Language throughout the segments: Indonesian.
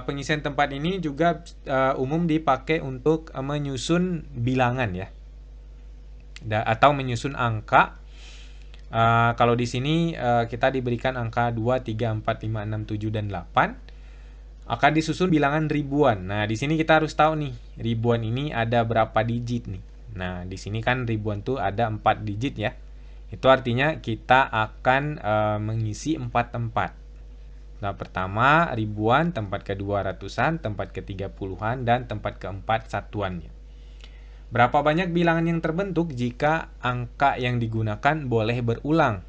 Pengisian tempat ini juga umum dipakai untuk menyusun bilangan ya, atau menyusun angka. Kalau di sini kita diberikan angka 2, 3, 4, 5, 6, 7, dan 8 akan disusun bilangan ribuan. Nah, di sini kita harus tahu nih, ribuan ini ada berapa digit nih. Nah, di sini kan ribuan tuh ada 4 digit ya. Itu artinya kita akan mengisi 4 tempat. Nah, pertama ribuan, tempat kedua ratusan, tempat ketiga puluhan, dan tempat keempat satuannya. Berapa banyak bilangan yang terbentuk jika angka yang digunakan boleh berulang?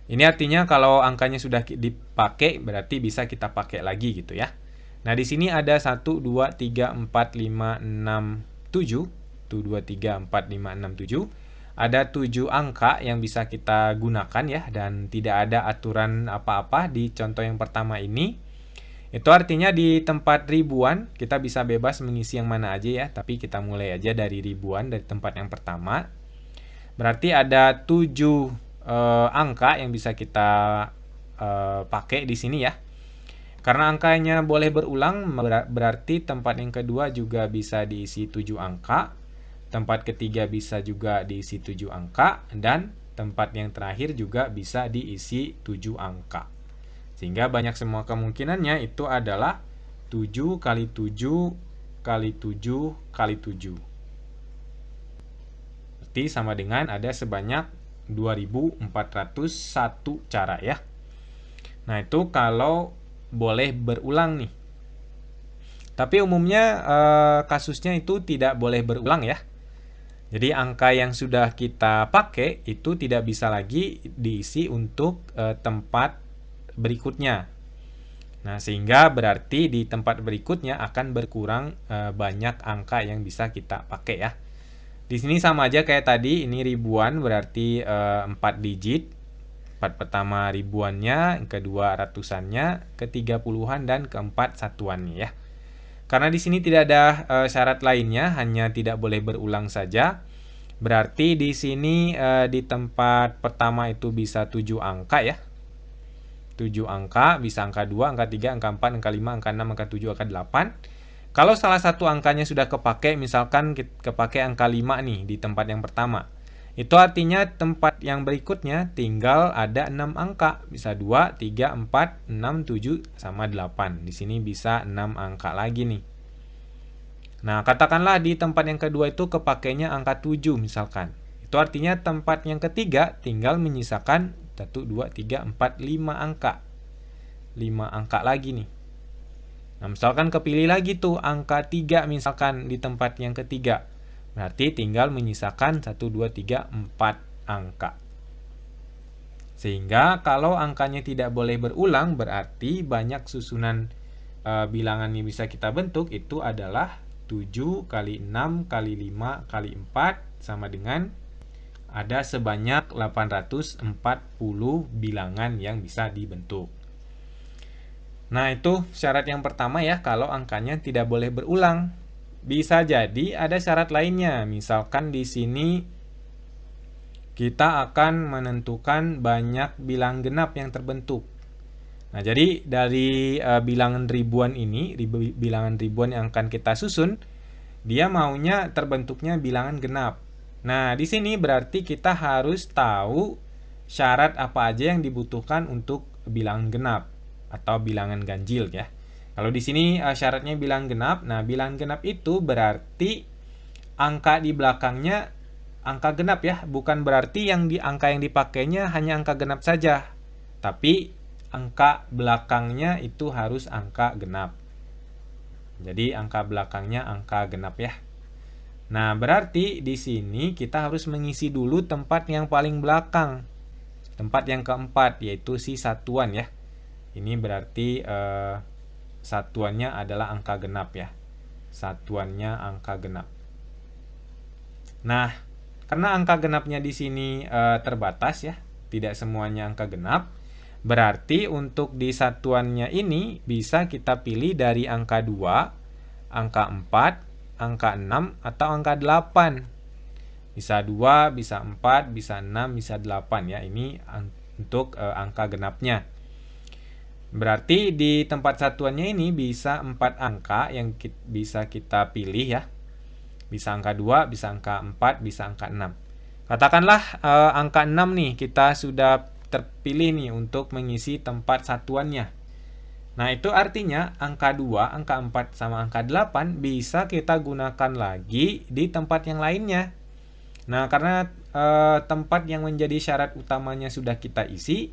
Ini artinya kalau angkanya sudah dipakai berarti bisa kita pakai lagi gitu ya. Nah, di sini ada 1, 2, 3, 4, 5, 6, 7. 1, 2, 3, 4, 5, 6, 7. Ada 7 angka yang bisa kita gunakan ya, dan tidak ada aturan apa-apa di contoh yang pertama ini. Itu artinya di tempat ribuan kita bisa bebas mengisi yang mana aja ya, tapi kita mulai aja dari ribuan dari tempat yang pertama. Berarti ada 7 angka yang bisa kita pakai di sini ya. Karena angkanya boleh berulang, berarti tempat yang kedua juga bisa diisi 7 angka. Tempat ketiga bisa juga diisi 7 angka. Dan tempat yang terakhir juga bisa diisi 7 angka. Sehingga banyak semua kemungkinannya itu adalah 7 kali 7 kali 7 kali 7. Berarti sama dengan ada sebanyak 2401 cara ya. Nah, itu kalau boleh berulang nih. Tapi umumnya kasusnya itu tidak boleh berulang ya. Jadi angka yang sudah kita pakai itu tidak bisa lagi diisi untuk tempat berikutnya. Nah, sehingga berarti di tempat berikutnya akan berkurang banyak angka yang bisa kita pakai ya. Di sini sama aja kayak tadi, ini ribuan berarti 4 digit. 4 pertama ribuannya, yang kedua ratusannya, ketiga puluhan, dan keempat satuannya ya. Karena di sini tidak ada syarat lainnya, hanya tidak boleh berulang saja. Berarti di sini di tempat pertama itu bisa 7 angka ya. 7 angka, bisa angka 2, angka 3, angka 4, angka 5, angka 6, angka 7, angka 8. Kalau salah satu angkanya sudah kepake, misalkan kepake angka 5 nih di tempat yang pertama. Itu artinya tempat yang berikutnya tinggal ada 6 angka. Bisa 2, 3, 4, 6, 7, sama 8. Di sini bisa 6 angka lagi nih. Nah, katakanlah di tempat yang kedua itu kepakainya angka 7 misalkan. Itu artinya tempat yang ketiga tinggal menyisakan 1, 2, 3, 4, 5 angka. 5 angka lagi nih. Nah, misalkan kepilih lagi tuh angka 3 misalkan di tempat yang ketiga. Berarti tinggal menyisakan 1, 2, 3, 4 angka. Sehingga kalau angkanya tidak boleh berulang, berarti banyak susunan bilangan yang bisa kita bentuk itu adalah 7 kali 6 kali 5 kali 4 sama dengan ada sebanyak 840 bilangan yang bisa dibentuk. Nah, itu syarat yang pertama ya, kalau angkanya tidak boleh berulang. Bisa jadi ada syarat lainnya. Misalkan di sini kita akan menentukan banyak bilang genap yang terbentuk. Nah, jadi dari bilangan ribuan ini, bilangan ribuan yang akan kita susun, dia maunya terbentuknya bilangan genap. Nah, di sini berarti kita harus tahu syarat apa aja yang dibutuhkan untuk bilangan genap atau bilangan ganjil ya. Kalau di sini syaratnya bilangan genap. Nah, bilangan genap itu berarti angka di belakangnya angka genap ya, bukan berarti angka yang dipakainya hanya angka genap saja. Tapi angka belakangnya itu harus angka genap. Jadi angka belakangnya angka genap ya. Nah, berarti di sini kita harus mengisi dulu tempat yang paling belakang. Tempat yang keempat yaitu si satuan ya. Ini berarti satuannya adalah angka genap ya. Satuannya angka genap. Nah, karena angka genapnya di sini terbatas ya, tidak semuanya angka genap. Berarti untuk di satuannya ini bisa kita pilih dari angka 2, angka 4, angka 6, atau angka 8. Bisa 2, bisa 4, bisa 6, bisa 8 ya. Ini untuk angka genapnya. Berarti di tempat satuannya ini bisa 4 angka yang bisa kita pilih ya. Bisa angka 2, bisa angka 4, bisa angka 6. Katakanlah angka 6 nih kita sudah terpilih nih untuk mengisi tempat satuannya. Nah, itu artinya angka 2, angka 4, sama angka 8 bisa kita gunakan lagi di tempat yang lainnya. Nah, karena tempat yang menjadi syarat utamanya sudah kita isi,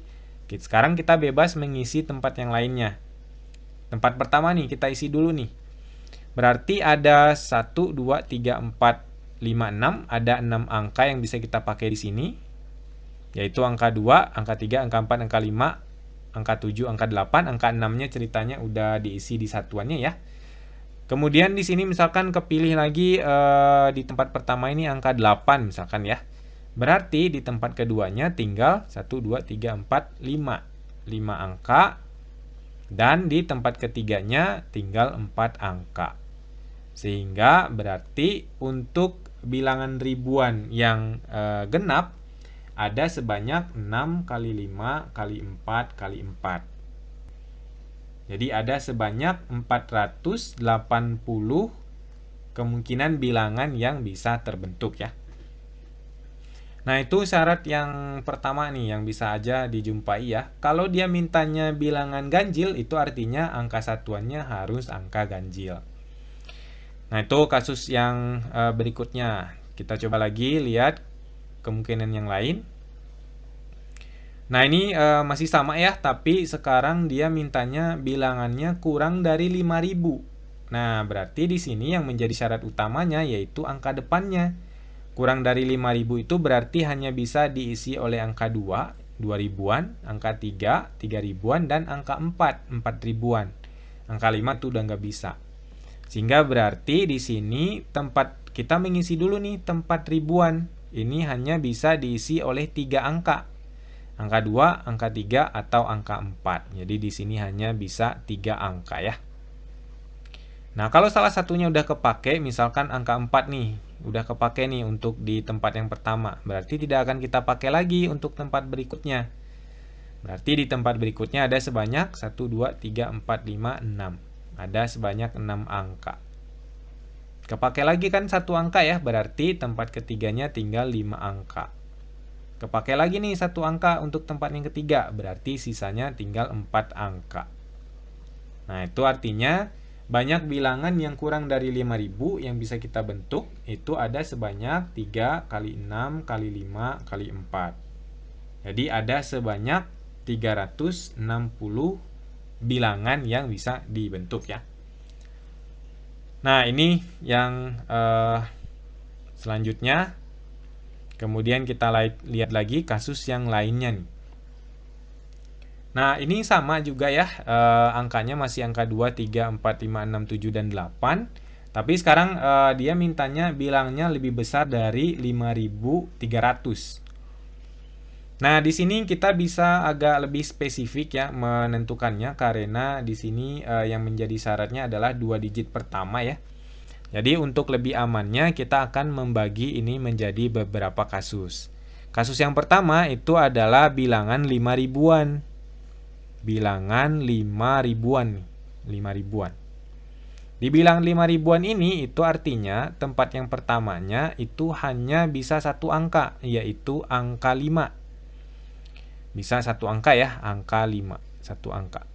sekarang kita bebas mengisi tempat yang lainnya. Tempat pertama nih, kita isi dulu nih. Berarti ada 1, 2, 3, 4, 5, 6. Ada 6 angka yang bisa kita pakai di sini. Yaitu angka 2, angka 3, angka 4, angka 5, angka 7, angka 8. Angka 6-nya ceritanya udah diisi di satuannya ya. Kemudian di sini misalkan kepilih lagi di tempat pertama ini angka 8 misalkan ya. Berarti di tempat keduanya tinggal 1, 2, 3, 4, 5. 5 angka. Dan di tempat ketiganya tinggal 4 angka. Sehingga berarti untuk bilangan ribuan yang genap ada sebanyak 6 kali 5 kali 4 kali 4. Jadi ada sebanyak 480 kemungkinan bilangan yang bisa terbentuk ya. Nah, itu syarat yang pertama nih yang bisa aja dijumpai ya. Kalau dia mintanya bilangan ganjil, itu artinya angka satuannya harus angka ganjil. Nah, itu kasus yang berikutnya. Kita coba lagi lihat kemungkinan yang lain. Nah, ini masih sama ya, tapi sekarang dia mintanya bilangannya kurang dari 5.000. Nah, berarti di sini yang menjadi syarat utamanya yaitu angka depannya. Kurang dari 5.000 itu berarti hanya bisa diisi oleh angka 2, 2.000-an, angka 3, 3.000-an, dan angka 4, 4.000-an. Angka 5 itu udah nggak bisa. Sehingga berarti di sini tempat kita mengisi dulu nih tempat ribuan. Ini hanya bisa diisi oleh 3 angka. Angka 2, angka 3, atau angka 4. Jadi di sini hanya bisa 3 angka ya. Nah, kalau salah satunya udah kepake, misalkan angka 4 nih, udah kepake nih untuk di tempat yang pertama. Berarti tidak akan kita pakai lagi untuk tempat berikutnya. Berarti di tempat berikutnya ada sebanyak 1, 2, 3, 4, 5, 6. Ada sebanyak 6 angka. Kepake lagi kan 1 angka ya, berarti tempat ketiganya tinggal 5 angka. Kepake lagi nih 1 angka untuk tempat yang ketiga, berarti sisanya tinggal 4 angka. Nah, itu artinya banyak bilangan yang kurang dari 5.000 yang bisa kita bentuk, itu ada sebanyak 3 kali 6 kali 5 kali 4. Jadi ada sebanyak 360 bilangan yang bisa dibentuk ya. Nah, ini yang selanjutnya. Kemudian kita lihat lagi kasus yang lainnya nih. Nah, ini sama juga ya, angkanya masih angka 2, 3, 4, 5, 6, 7, dan 8. Tapi sekarang dia mintanya bilangnya lebih besar dari 5.300. Nah, di sini kita bisa agak lebih spesifik ya menentukannya, karena di sini yang menjadi syaratnya adalah 2 digit pertama ya. Jadi untuk lebih amannya kita akan membagi ini menjadi beberapa kasus. Kasus yang pertama itu adalah bilangan 5 ribuan. Bilangan 5 ribuan. 5 ribuan. Di bilangan 5 ribuan ini itu artinya tempat yang pertamanya itu hanya bisa 1 angka, yaitu angka 5. Bisa 1 angka ya, angka 5. 1 angka.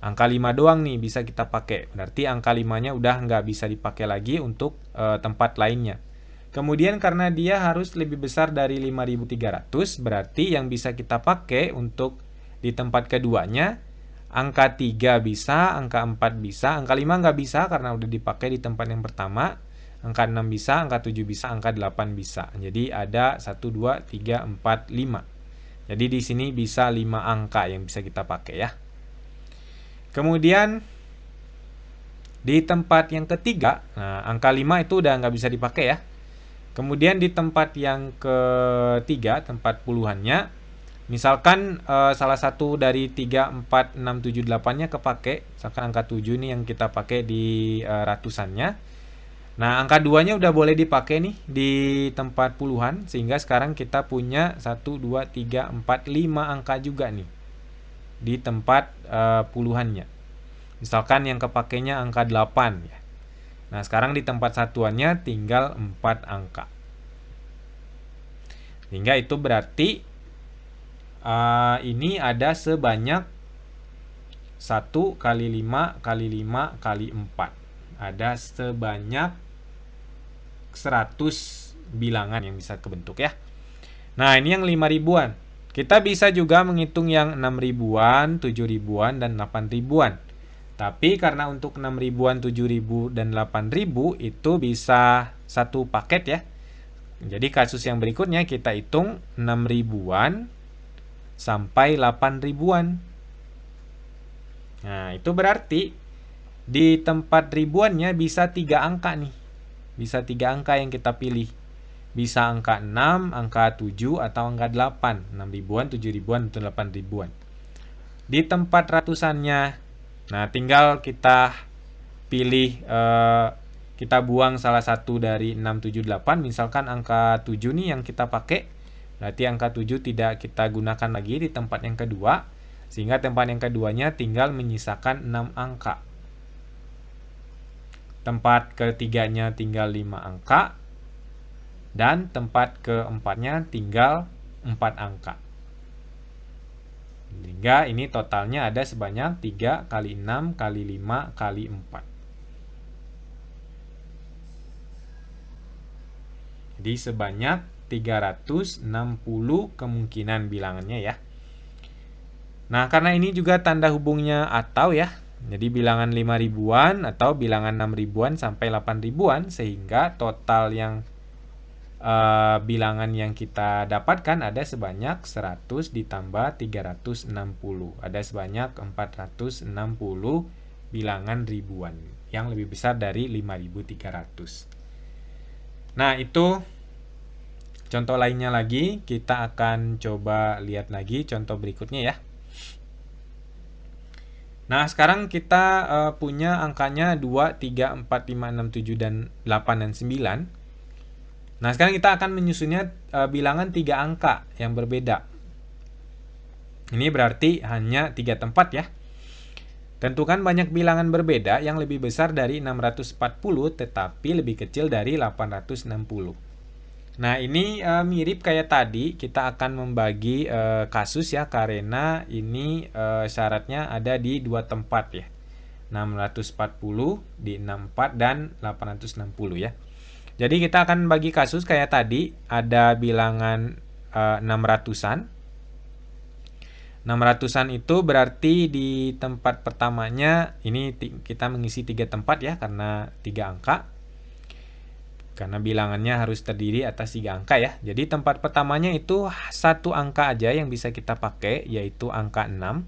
Angka 5 doang nih bisa kita pakai. Berarti angka 5-nya udah nggak bisa dipakai lagi untuk tempat lainnya. Kemudian karena dia harus lebih besar dari 5.300, berarti yang bisa kita pakai untuk di tempat keduanya, angka 3 bisa, angka 4 bisa, angka 5 nggak bisa karena udah dipakai di tempat yang pertama, angka 6 bisa, angka 7 bisa, angka 8 bisa. Jadi ada 1, 2, 3, 4, 5. Jadi di sini bisa 5 angka yang bisa kita pakai ya. Kemudian di tempat yang ketiga, nah, angka 5 itu udah nggak bisa dipakai ya. Kemudian di tempat yang ketiga, tempat puluhannya, misalkan salah satu dari 3, 4, 6, 7, 8-nya kepake, misalkan angka 7 nih yang kita pakai di ratusannya. Nah, angka 2-nya udah boleh dipakai nih di tempat puluhan, sehingga sekarang kita punya 1, 2, 3, 4, 5 angka juga nih. di tempat puluhannya. Misalkan yang kepakainya angka 8 ya. Nah, sekarang di tempat satuannya tinggal 4 angka. Sehingga itu berarti ini ada sebanyak 1 kali 5 kali 5 kali 4. Ada sebanyak 100 bilangan yang bisa kebentuk ya. Nah, ini yang 5 ribuan. Kita bisa juga menghitung yang 6 ribuan, 7 ribuan, dan 8 ribuan. Tapi karena untuk 6 ribuan, 7 ribu, dan 8 ribu itu bisa satu paket ya. Jadi kasus yang berikutnya kita hitung 6 ribuan sampai 8 ribuan. Nah, itu berarti di tempat ribuannya bisa 3 angka nih. Bisa 3 angka yang kita pilih. Bisa angka 6, angka 7, atau angka 8. 6 ribuan, 7 ribuan, atau 8 ribuan. Di tempat ratusannya, nah tinggal kita pilih, kita buang salah satu dari 6, 7, 8. Misalkan angka 7 nih yang kita pakai. Berarti angka 7 tidak kita gunakan lagi di tempat yang kedua. Sehingga tempat yang keduanya tinggal menyisakan 6 angka. Tempat ketiganya tinggal 5 angka. Dan tempat keempatnya tinggal 4 angka. Sehingga ini totalnya ada sebanyak 3 kali 6 kali 5 kali 4. Jadi sebanyak 360 kemungkinan bilangannya ya. Nah, karena ini juga tanda hubungnya atau ya. Jadi bilangan 5 ribuan atau bilangan 6 ribuan sampai 8 ribuan. Sehingga total yang bilangan yang kita dapatkan ada sebanyak 100 ditambah 360. Ada sebanyak 460 bilangan ribuan yang lebih besar dari 5300. Nah, itu contoh lainnya lagi. Kita akan coba lihat lagi contoh berikutnya ya. Nah, sekarang kita punya angkanya 2, 3, 4, 5, 6, 7, dan 8, dan 9. Nah, sekarang kita akan menyusunnya bilangan 3 angka yang berbeda. Ini berarti hanya 3 tempat ya. Tentukan banyak bilangan berbeda yang lebih besar dari 640 tetapi lebih kecil dari 860. Nah, ini mirip kayak tadi, kita akan membagi kasus ya, karena ini syaratnya ada di 2 tempat ya. 640 di 64 dan 860 ya. Jadi kita akan bagi kasus kayak tadi, ada bilangan 600-an. 600-an itu berarti di tempat pertamanya ini kita mengisi 3 tempat ya, karena 3 angka. Karena bilangannya harus terdiri atas 3 angka ya. Jadi tempat pertamanya itu 1 angka aja yang bisa kita pakai, yaitu angka 6.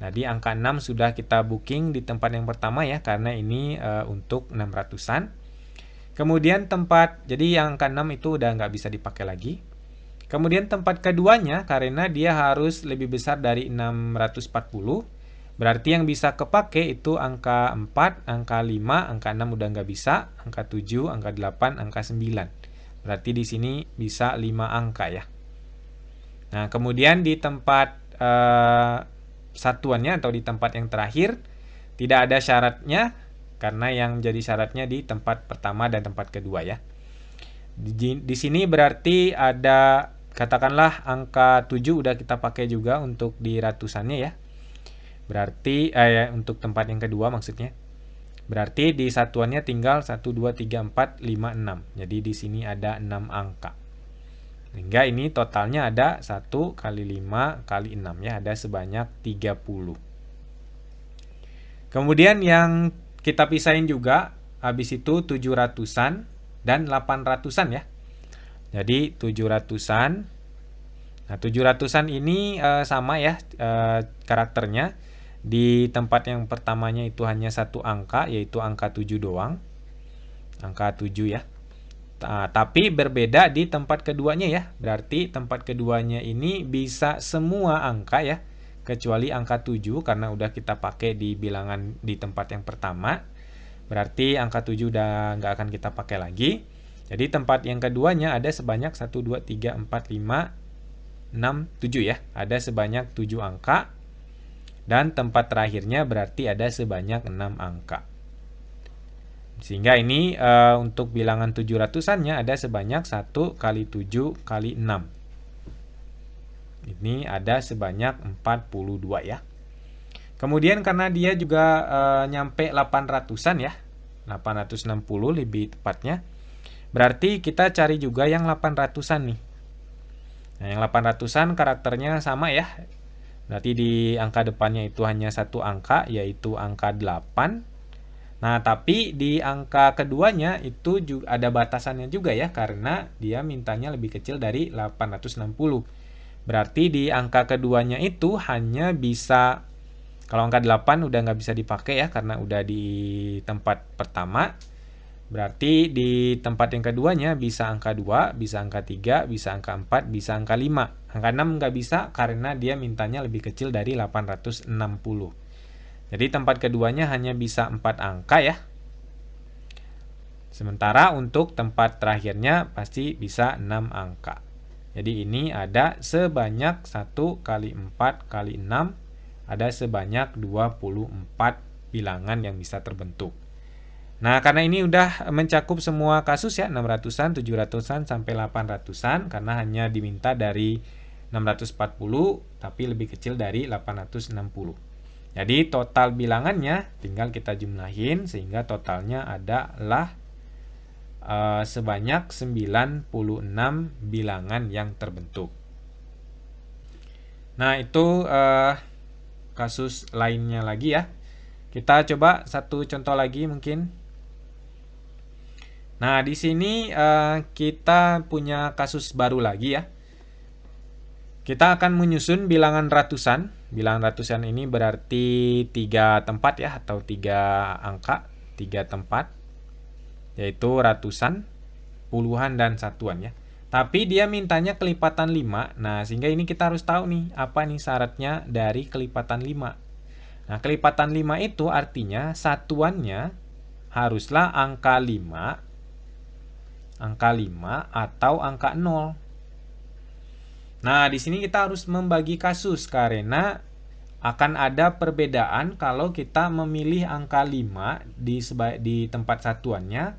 Nah, di angka 6 sudah kita booking di tempat yang pertama ya, karena ini untuk 600-an. Kemudian tempat, jadi yang angka 6 itu udah nggak bisa dipakai lagi. Kemudian tempat keduanya, karena dia harus lebih besar dari 640, berarti yang bisa kepake itu angka 4, angka 5, angka 6 udah nggak bisa, angka 7, angka 8, angka 9. Berarti di sini bisa 5 angka ya. Nah, kemudian di tempat satuannya atau di tempat yang terakhir tidak ada syaratnya, karena yang jadi syaratnya di tempat pertama dan tempat kedua ya. Di sini berarti ada, katakanlah angka 7 udah kita pakai juga untuk di ratusannya ya. Berarti untuk tempat yang kedua maksudnya. Berarti di satuannya tinggal 1, 2, 3, 4, 5, 6. Jadi di sini ada 6 angka. Sehingga ini totalnya ada 1 kali 5 kali 6 ya, ada sebanyak 30. Kemudian yang kita pisahin juga, habis itu 700-an dan 800-an ya. Jadi 700-an. Nah, 700-an ini sama ya karakternya. Di tempat yang pertamanya itu hanya 1 angka, yaitu angka 7 doang. Angka 7 ya. Tapi berbeda di tempat keduanya ya. Berarti tempat keduanya ini bisa semua angka ya, kecuali angka 7 karena udah kita pakai di bilangan di tempat yang pertama. Berarti angka 7 udah nggak akan kita pakai lagi. Jadi tempat yang keduanya ada sebanyak 1, 2, 3, 4, 5, 6, 7 ya. Ada sebanyak 7 angka. Dan tempat terakhirnya berarti ada sebanyak 6 angka. Sehingga ini untuk bilangan 700-annya ada sebanyak 1 kali 7 kali 6. Ini ada sebanyak 42 ya. Kemudian karena dia juga nyampe 800-an ya, 860 lebih tepatnya, berarti kita cari juga yang 800-an nih. Nah, yang 800-an karakternya sama ya. Berarti di angka depannya itu hanya satu angka, yaitu angka 8. Nah, tapi di angka keduanya itu juga ada batasannya juga ya, karena dia mintanya lebih kecil dari 860. Berarti di angka keduanya itu hanya bisa, kalau angka 8 udah nggak bisa dipakai ya, karena udah di tempat pertama. Berarti di tempat yang keduanya bisa angka 2, bisa angka 3, bisa angka 4, bisa angka 5. Angka 6 nggak bisa karena dia mintanya lebih kecil dari 860. Jadi tempat keduanya hanya bisa 4 angka ya. Sementara untuk tempat terakhirnya pasti bisa 6 angka. Jadi ini ada sebanyak 1 kali 4 kali 6, ada sebanyak 24 bilangan yang bisa terbentuk. Nah, karena ini udah mencakup semua kasus ya, 600-an, 700-an, sampai 800-an, karena hanya diminta dari 640, tapi lebih kecil dari 860. Jadi total bilangannya tinggal kita jumlahin, sehingga totalnya adalah sebanyak 96 bilangan yang terbentuk. Nah, itu kasus lainnya lagi ya. Kita coba satu contoh lagi mungkin. Nah, di sini kita punya kasus baru lagi ya. Kita akan menyusun bilangan ratusan. Bilangan ratusan ini berarti 3 tempat ya, atau 3 angka, 3 tempat, yaitu ratusan, puluhan, dan satuan ya. Tapi dia mintanya kelipatan 5. Nah, sehingga ini kita harus tahu nih, apa nih syaratnya dari kelipatan 5. Nah, kelipatan 5 itu artinya satuannya haruslah angka 5, atau angka 0. Nah, di sini kita harus membagi kasus karena akan ada perbedaan kalau kita memilih angka 5 di tempat satuannya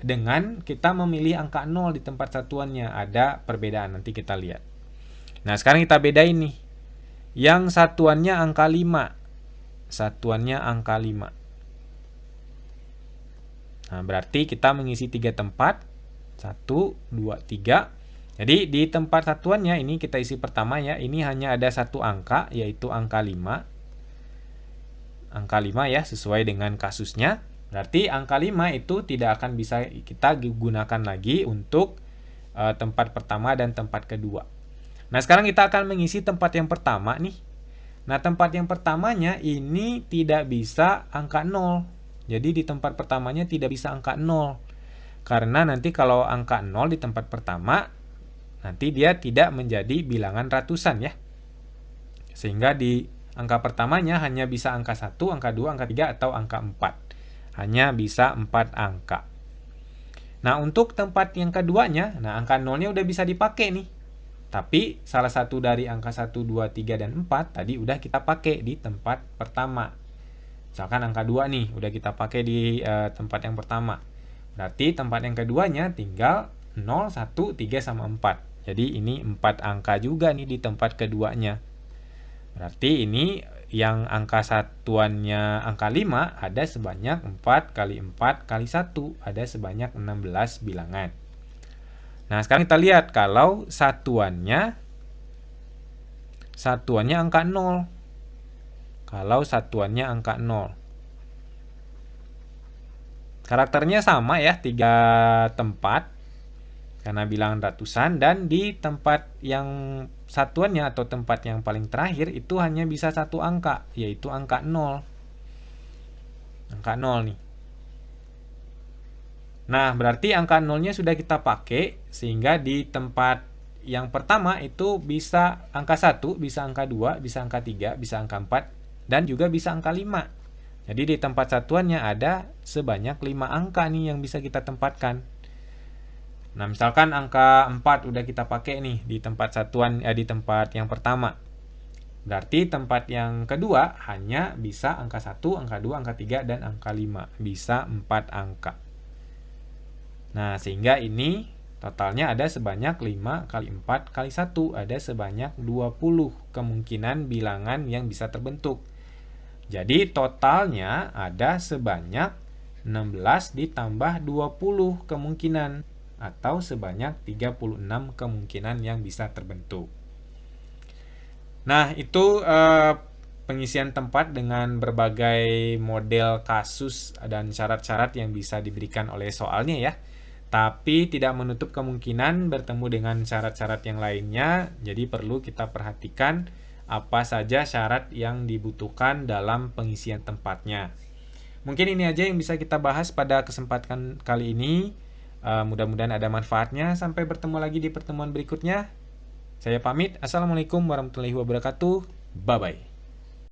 dengan kita memilih angka 0 di tempat satuannya. Ada perbedaan, nanti kita lihat. Nah, sekarang kita bedain nih. Yang satuannya angka 5. Satuannya angka 5. Nah, berarti kita mengisi 3 tempat. 1, 2, 3. Jadi di tempat satuannya ini kita isi pertama ya. Ini hanya ada satu angka, yaitu angka 5. Angka 5 ya, sesuai dengan kasusnya. Berarti angka 5 itu tidak akan bisa kita gunakan lagi untuk tempat pertama dan tempat kedua. Nah, sekarang kita akan mengisi tempat yang pertama nih. Nah, tempat yang pertamanya ini tidak bisa angka 0. Jadi di tempat pertamanya tidak bisa angka 0. Karena nanti kalau angka 0 di tempat pertama, nanti dia tidak menjadi bilangan ratusan ya. Sehingga di angka pertamanya hanya bisa angka 1, angka 2, angka 3, atau angka 4. Hanya bisa 4 angka. Nah, untuk tempat yang keduanya, nah angka 0-nya udah bisa dipakai nih. Tapi salah satu dari angka 1, 2, 3, dan 4 tadi udah kita pakai di tempat pertama. Misalkan angka 2 nih, udah kita pakai di tempat yang pertama. Berarti tempat yang keduanya tinggal 0, 1, 3, sama 4. Jadi ini 4 angka juga nih di tempat keduanya. Berarti ini yang angka satuannya angka 5 ada sebanyak 4 kali 4 kali 1. Ada sebanyak 16 bilangan. Nah, sekarang kita lihat kalau satuannya angka 0. Kalau satuannya angka 0. Karakternya sama ya, 3 tempat karena bilangan ratusan, dan di tempat yang satuannya atau tempat yang paling terakhir itu hanya bisa satu angka, yaitu angka 0. Angka 0 nih. Nah, berarti angka 0-nya sudah kita pakai, sehingga di tempat yang pertama itu bisa angka 1, bisa angka 2, bisa angka 3, bisa angka 4, dan juga bisa angka 5. Jadi di tempat satuannya ada sebanyak 5 angka nih yang bisa kita tempatkan. Nah, misalkan angka 4 udah kita pakai nih di tempat satuan di tempat yang pertama. Berarti tempat yang kedua hanya bisa angka 1, angka 2, angka 3, dan angka 5. Bisa 4 angka. Nah, sehingga ini totalnya ada sebanyak 5 kali 4 kali 1. Ada sebanyak 20 kemungkinan bilangan yang bisa terbentuk. Jadi totalnya ada sebanyak 16 ditambah 20 kemungkinan, atau sebanyak 36 kemungkinan yang bisa terbentuk. Nah, itu pengisian tempat dengan berbagai model kasus dan syarat-syarat yang bisa diberikan oleh soalnya ya. Tapi tidak menutup kemungkinan bertemu dengan syarat-syarat yang lainnya, jadi perlu kita perhatikan apa saja syarat yang dibutuhkan dalam pengisian tempatnya. Mungkin ini aja yang bisa kita bahas pada kesempatan kali ini. Mudah-mudahan ada manfaatnya. Sampai bertemu lagi di pertemuan berikutnya. Saya pamit. Assalamualaikum warahmatullahi wabarakatuh. Bye-bye.